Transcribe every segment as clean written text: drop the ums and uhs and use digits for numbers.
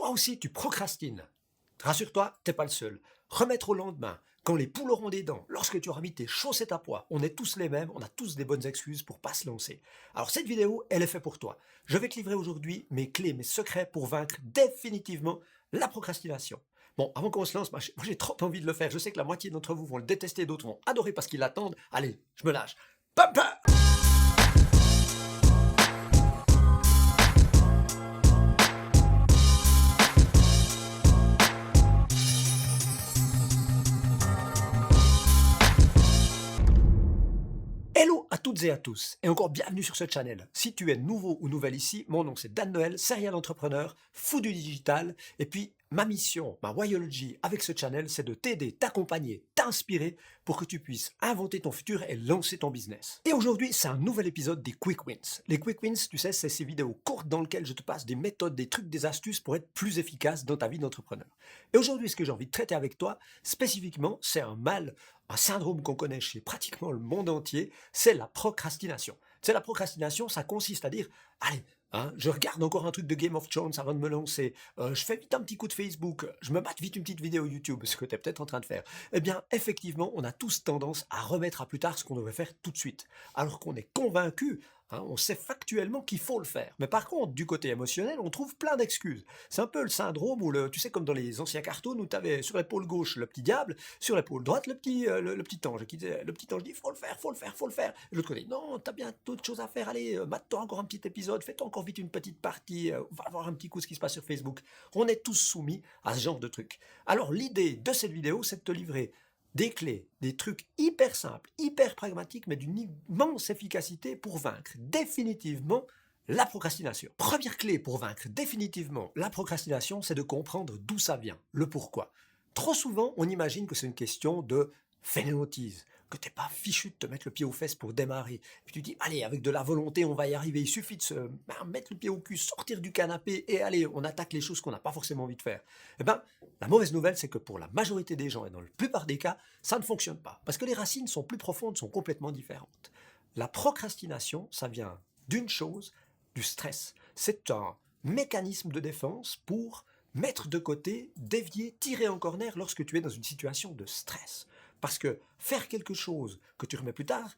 Toi aussi, tu procrastines. Rassure-toi, t'es pas le seul. Remettre au lendemain, quand les poules auront des dents, lorsque tu auras mis tes chaussettes à poids, on est tous les mêmes, on a tous des bonnes excuses pour pas se lancer. Alors cette vidéo, elle est faite pour toi. Je vais te livrer aujourd'hui mes clés, mes secrets pour vaincre définitivement la procrastination. Bon, avant qu'on se lance, moi j'ai trop envie de le faire. Je sais que la moitié d'entre vous vont le détester, d'autres vont adorer parce qu'ils l'attendent. Allez, je me lâche. Pam, pam. Hello à toutes et à tous, et encore bienvenue sur ce channel. Si tu es nouveau ou nouvelle ici, mon nom c'est Dan Noël, serial entrepreneur, fou du digital, et puis ma mission, ma whyology avec ce channel, c'est de t'aider, t'accompagner, t'inspirer pour que tu puisses inventer ton futur et lancer ton business. Et aujourd'hui, c'est un nouvel épisode des Quick Wins. Les Quick Wins, tu sais, c'est ces vidéos courtes dans lesquelles je te passe des méthodes, des trucs, des astuces pour être plus efficace dans ta vie d'entrepreneur. Et aujourd'hui, ce que j'ai envie de traiter avec toi, spécifiquement, c'est un syndrome qu'on connaît chez pratiquement le monde entier, c'est la procrastination. C'est la procrastination, ça consiste à dire, allez, je regarde encore un truc de Game of Thrones avant de me lancer, je fais vite un petit coup de Facebook, je me mate vite une petite vidéo YouTube, ce que tu es peut-être en train de faire. Eh bien, effectivement, on a tous tendance à remettre à plus tard ce qu'on devrait faire tout de suite, alors qu'on est convaincu, on sait factuellement qu'il faut le faire. Mais par contre, du côté émotionnel, on trouve plein d'excuses. C'est un peu le syndrome où, tu sais, comme dans les anciens cartoons, où tu avais sur l'épaule gauche le petit diable, sur l'épaule droite le petit ange, qui disait, le petit ange dit, faut le faire, faut le faire, faut le faire. Et l'autre côté, non, t'as bien d'autres choses à faire, allez, mate-toi encore un petit épisode, fais-toi encore vite une petite partie, va voir un petit coup ce qui se passe sur Facebook. On est tous soumis à ce genre de trucs. Alors l'idée de cette vidéo, c'est de te livrer des clés, des trucs hyper simples, hyper pragmatiques, mais d'une immense efficacité pour vaincre définitivement la procrastination. Première clé pour vaincre définitivement la procrastination, c'est de comprendre d'où ça vient, le pourquoi. Trop souvent, on imagine que c'est une question de fainéantise, que t'es pas fichu de te mettre le pied aux fesses pour démarrer. Puis tu dis, allez, avec de la volonté, on va y arriver. Il suffit de se mettre le pied au cul, sortir du canapé et allez, on attaque les choses qu'on n'a pas forcément envie de faire. Eh bien, la mauvaise nouvelle, c'est que pour la majorité des gens et dans la plupart des cas, ça ne fonctionne pas. Parce que les racines sont plus profondes, sont complètement différentes. La procrastination, ça vient d'une chose, du stress. C'est un mécanisme de défense pour mettre de côté, dévier, tirer en corner lorsque tu es dans une situation de stress. Parce que faire quelque chose que tu remets plus tard,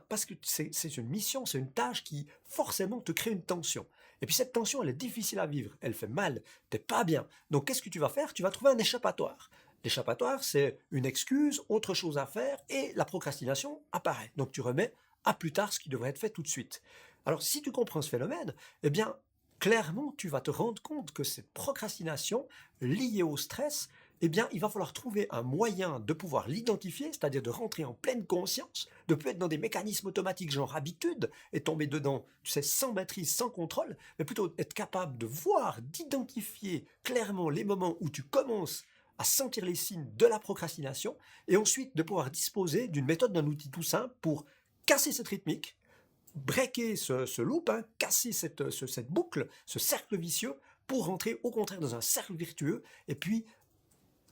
parce que c'est une mission, c'est une tâche qui forcément te crée une tension. Et puis cette tension, elle est difficile à vivre, elle fait mal, t'es pas bien. Donc qu'est-ce que tu vas faire? Tu vas trouver un échappatoire. L'échappatoire, c'est une excuse, autre chose à faire, et la procrastination apparaît. Donc tu remets à plus tard ce qui devrait être fait tout de suite. Alors si tu comprends ce phénomène, eh bien, clairement, tu vas te rendre compte que cette procrastination liée au stress, eh bien, il va falloir trouver un moyen de pouvoir l'identifier, c'est-à-dire de rentrer en pleine conscience, de ne plus être dans des mécanismes automatiques genre habitude et tomber dedans, tu sais, sans maîtrise, sans contrôle, mais plutôt être capable de voir, d'identifier clairement les moments où tu commences à sentir les signes de la procrastination et ensuite de pouvoir disposer d'une méthode, d'un outil tout simple pour casser cette rythmique, breaker ce loop, casser cette boucle, ce cercle vicieux, pour rentrer au contraire dans un cercle vertueux, et puis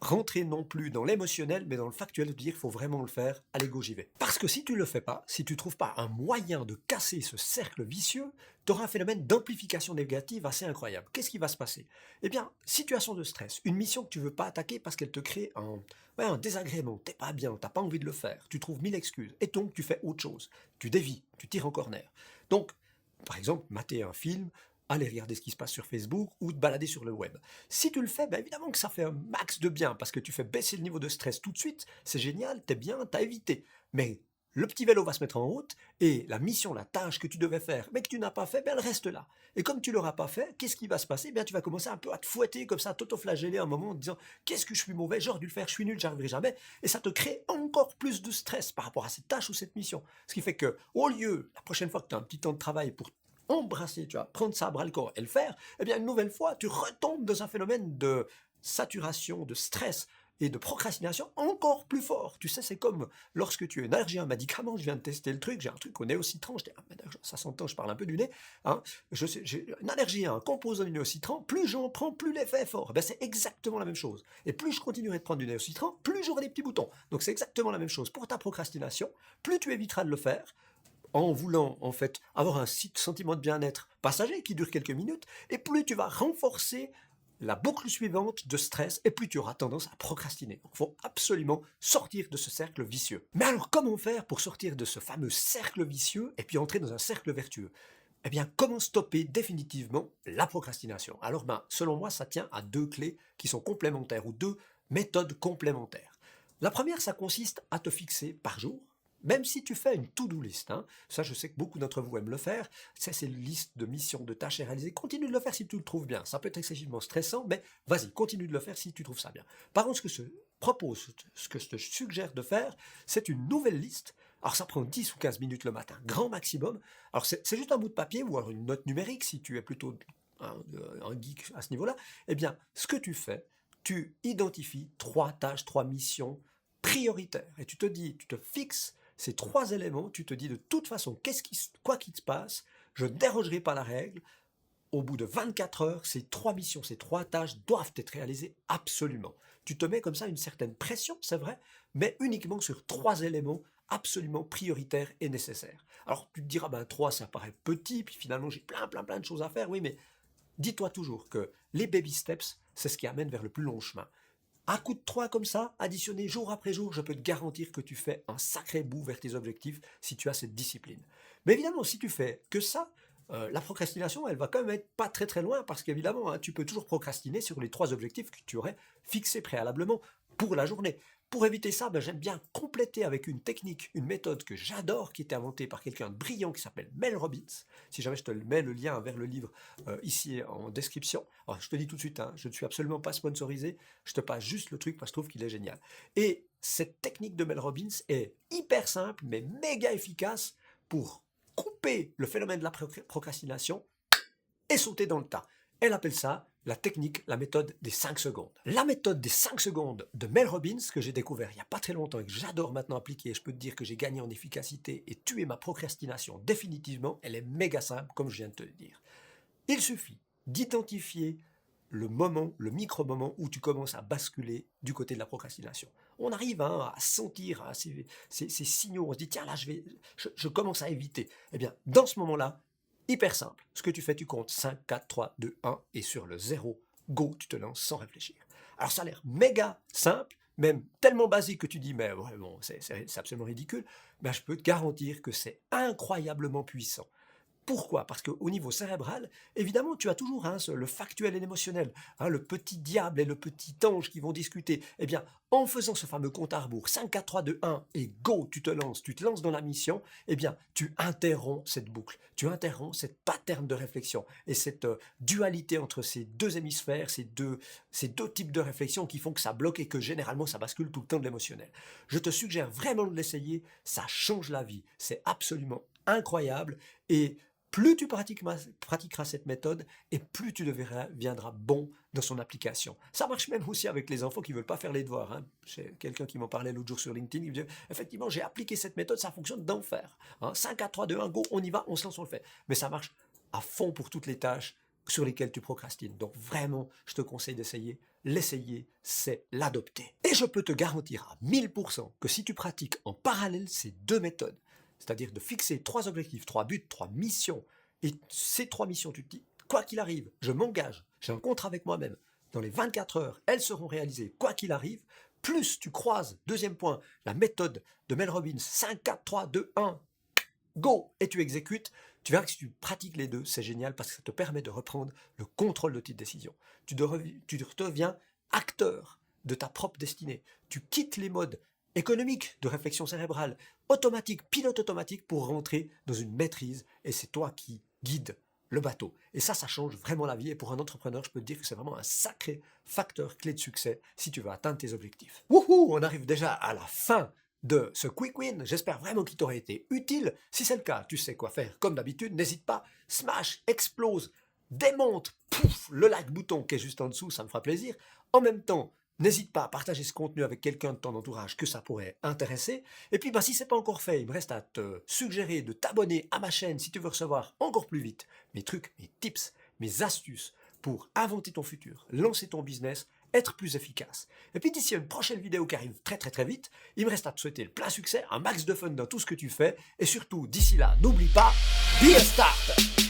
rentrer non plus dans l'émotionnel, mais dans le factuel, de dire qu'il faut vraiment le faire, allez go j'y vais. Parce que si tu ne le fais pas, si tu ne trouves pas un moyen de casser ce cercle vicieux, tu auras un phénomène d'amplification négative assez incroyable. Qu'est-ce qui va se passer? Eh bien, situation de stress, une mission que tu ne veux pas attaquer parce qu'elle te crée un désagrément, t'es pas bien, t'as pas envie de le faire, tu trouves 1000 excuses, et donc tu fais autre chose, tu dévies, tu tires en corner. Donc, par exemple, mater un film, aller regarder ce qui se passe sur Facebook ou te balader sur le web. Si tu le fais, évidemment que ça fait un max de bien parce que tu fais baisser le niveau de stress tout de suite, c'est génial, t'es bien, t'as évité. Mais le petit vélo va se mettre en route et la mission, la tâche que tu devais faire, mais que tu n'as pas fait, elle reste là. Et comme tu l'auras pas fait, qu'est-ce qui va se passer? Tu vas commencer un peu à te fouetter comme ça, à t'auto-flageller un moment en te disant qu'est-ce que je suis mauvais, j'aurais dû le faire, je suis nul, j'arriverai jamais. Et ça te crée encore plus de stress par rapport à cette tâche ou cette mission. Ce qui fait que, au lieu, la prochaine fois que tu as un petit temps de travail pour embrasser, tu vois, prendre ça à bras le corps et le faire, eh bien une nouvelle fois, tu retombes dans un phénomène de saturation, de stress et de procrastination encore plus fort. Tu sais, c'est comme lorsque tu es une allergie à un médicament, je viens de tester le truc, j'ai un truc au néocitran, je dis, ça s'entend, je parle un peu du nez, j'ai une allergie à un composant du néocitran, plus j'en prends, plus l'effet est fort. C'est exactement la même chose. Et plus je continuerai de prendre du néocitran, plus j'aurai des petits boutons. Donc c'est exactement la même chose pour ta procrastination, plus tu éviteras de le faire, en voulant en fait avoir un sentiment de bien-être passager qui dure quelques minutes, et plus tu vas renforcer la boucle suivante de stress et plus tu auras tendance à procrastiner. Il faut absolument sortir de ce cercle vicieux. Mais alors comment faire pour sortir de ce fameux cercle vicieux et puis entrer dans un cercle vertueux? Eh bien, comment stopper définitivement la procrastination? Alors, selon moi, ça tient à deux clés qui sont complémentaires ou deux méthodes complémentaires. La première, ça consiste à te fixer par jour, même si tu fais une to-do list, ça je sais que beaucoup d'entre vous aiment le faire, ça c'est une liste de missions, de tâches à réaliser, continue de le faire si tu le trouves bien, ça peut être excessivement stressant, mais vas-y, continue de le faire si tu trouves ça bien. Par contre, ce que je te suggère de faire, c'est une nouvelle liste. Alors ça prend 10 ou 15 minutes le matin, grand maximum. Alors c'est juste un bout de papier ou alors une note numérique si tu es plutôt un geek à ce niveau-là. Eh bien, ce que tu fais, tu identifies 3 tâches, 3 missions prioritaires et tu te fixes ces 3 éléments, tu te dis de toute façon, quoi qu'il se passe, je ne dérogerai pas la règle. Au bout de 24 heures, ces 3 missions, ces 3 tâches doivent être réalisées absolument. Tu te mets comme ça une certaine pression, c'est vrai, mais uniquement sur 3 éléments absolument prioritaires et nécessaires. Alors tu te diras, 3 ça paraît petit, puis finalement j'ai plein de choses à faire, oui, mais dis-toi toujours que les baby steps, c'est ce qui amène vers le plus long chemin. Un coup de 3 comme ça, additionné jour après jour, je peux te garantir que tu fais un sacré bout vers tes objectifs si tu as cette discipline. Mais évidemment, si tu fais que ça, la procrastination, elle va quand même être pas très loin parce qu'évidemment, tu peux toujours procrastiner sur les 3 objectifs que tu aurais fixés préalablement pour la journée. Pour éviter ça, j'aime bien compléter avec une technique, une méthode que j'adore, qui était inventée par quelqu'un de brillant qui s'appelle Mel Robbins. Si jamais je te mets le lien vers le livre ici en description. Alors, je te dis tout de suite, je ne suis absolument pas sponsorisé, je te passe juste le truc parce que je trouve qu'il est génial. Et cette technique de Mel Robbins est hyper simple, mais méga efficace pour couper le phénomène de la procrastination et sauter dans le tas. Elle appelle ça la technique, la méthode des 5 secondes. La méthode des 5 secondes de Mel Robbins, que j'ai découvert il n'y a pas très longtemps et que j'adore maintenant appliquer, je peux te dire que j'ai gagné en efficacité et tué ma procrastination définitivement, elle est méga simple, comme je viens de te le dire. Il suffit d'identifier le moment, le micro-moment où tu commences à basculer du côté de la procrastination. On arrive à sentir ces signaux, on se dit tiens là je commence à éviter. Eh bien dans ce moment-là, hyper simple, ce que tu fais, tu comptes 5, 4, 3, 2, 1 et sur le 0, go, tu te lances sans réfléchir. Alors ça a l'air méga simple, même tellement basique que tu dis mais ouais, bon, c'est absolument ridicule, mais je peux te garantir que c'est incroyablement puissant. Pourquoi? Parce qu'au niveau cérébral, évidemment, tu as toujours le factuel et l'émotionnel, le petit diable et le petit ange qui vont discuter. Eh bien, en faisant ce fameux compte à rebours, 5, 4, 3, 2, 1, et go, tu te lances dans la mission, eh bien, tu interromps cette boucle, tu interromps cette pattern de réflexion et cette dualité entre ces 2 hémisphères, ces deux types de réflexion qui font que ça bloque et que généralement, ça bascule tout le temps de l'émotionnel. Je te suggère vraiment de l'essayer, ça change la vie, c'est absolument incroyable et plus tu pratiqueras cette méthode et plus tu deviendras bon dans son application. Ça marche même aussi avec les enfants qui ne veulent pas faire les devoirs. J'ai quelqu'un qui m'en parlait l'autre jour sur LinkedIn, il me dit effectivement j'ai appliqué cette méthode, ça fonctionne d'enfer. 5, 4, 3, 2, 1, go, on y va, on se lance, on le fait. Mais ça marche à fond pour toutes les tâches sur lesquelles tu procrastines. Donc vraiment, je te conseille d'essayer. L'essayer, c'est l'adopter. Et je peux te garantir à 1000% que si tu pratiques en parallèle ces 2 méthodes, c'est-à-dire de fixer 3 objectifs, 3 buts, 3 missions. Et ces 3 missions, tu te dis, quoi qu'il arrive, je m'engage, j'ai un contrat avec moi-même. Dans les 24 heures, elles seront réalisées, quoi qu'il arrive. Plus tu croises, deuxième point, la méthode de Mel Robbins, 5, 4, 3, 2, 1, go, et tu exécutes. Tu verras que si tu pratiques les 2, c'est génial parce que ça te permet de reprendre le contrôle de tes décisions. Tu deviens acteur de ta propre destinée. Tu quittes les modes économique, de réflexion cérébrale, automatique, pilote automatique pour rentrer dans une maîtrise et c'est toi qui guides le bateau. Et ça change vraiment la vie et pour un entrepreneur, je peux te dire que c'est vraiment un sacré facteur clé de succès si tu veux atteindre tes objectifs. Wouhou, on arrive déjà à la fin de ce quick win. J'espère vraiment qu'il t'aurait été utile. Si c'est le cas, tu sais quoi faire. Comme d'habitude, n'hésite pas, smash, explose, démonte, pouf, le like bouton qui est juste en dessous, ça me fera plaisir. En même temps, n'hésite pas à partager ce contenu avec quelqu'un de ton entourage que ça pourrait intéresser. Et puis, si ce n'est pas encore fait, il me reste à te suggérer de t'abonner à ma chaîne si tu veux recevoir encore plus vite mes trucs, mes tips, mes astuces pour inventer ton futur, lancer ton business, être plus efficace. Et puis d'ici à une prochaine vidéo qui arrive très vite, il me reste à te souhaiter le plein succès, un max de fun dans tout ce que tu fais. Et surtout, d'ici là, n'oublie pas, be a start!